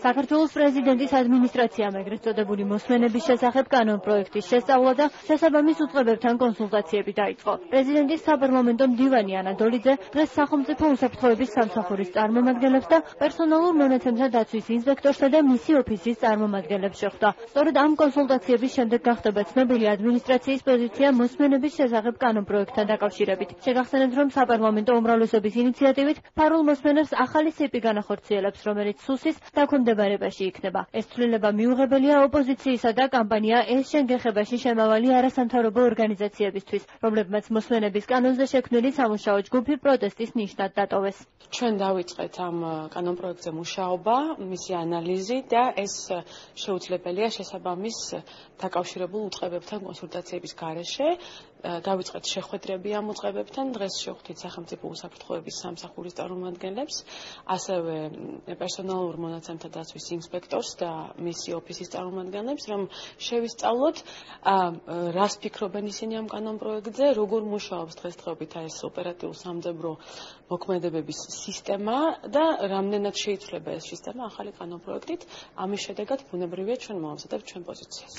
საქართველოს პრეზიდენტის ადმინისტრაციამ ეგრეთ წოდებული მოსმენების შესახებ კანონპროექტის შესწავლა და შესაბამის უწყებებთან კონსულტაციები დაიწყო. პრეზიდენტის საპარლამენტო მდივანი ანადოლიძე დღეს სახელმწიფო უსაფრთხოების სამსახურის წარმომადგენლებს და პერსონალურ მონაცემთა დაცვის ინსპექტორსა და მისი ოფისის წარმომადგენლებს შეხვდა. სწორედ ამ კონსულტაციების შემდეგ გახდება ცნობილი ადმინისტრაციის პოზიცია მოსმენების შესახებ კანონპროექტთან დაკავშირებით. შეგახსენებთ, რომ საპარლამენტო უმრავლესობის ინიციატივით ფარულ მოსმენებს ახალი სიპი განახორციელებს, რომელიც სუსის დაქვემდებარებაში იქნება. ეს ცვლილება მიუღებელია ოპოზიციისა და კამპანია ეს შენ გეხებაში შემავალი არასამთავრობო ორგანიზაციებისთვის, რომლებმაც მოსმენების კანონზე შექმნილი სამუშაო ჯგუფი პროტესტის ნიშნად დატოვეს. ჩვენ დავიწყეთ ამ კანონპროექტზე მუშაობა, მისი ანალიზი და ეს შეუძლებელია შესაბამის დაკავშირებულ უწყებებთან კონსულტაციების გარეშე. დავიწყეთ შეხვედრები ამ უწყებებთან, დღეს შევხვდით სახელმწიფო უსაფრთხოების სამსახურის წარმომადგენლებს, ასევე პერსონალურ მონაცემთა დაცვის ინსპექტორს და მისი ოფისის წარმომადგენლებს, რომ შევისწავლოთ, რას ფიქრობენ ისინი ამ კანონპროექტზე, როგორ მუშაობს დღესდღეობით ეს ოპერატიულ-სამძებრო მოქმედებების სისტემა და რამდენად შეიცვლება ეს სისტემა ახალი კანონპროექტით. ამის შედეგად ბუნებრივია ჩვენ მოვამზადებთ ჩვენ პოზიციას.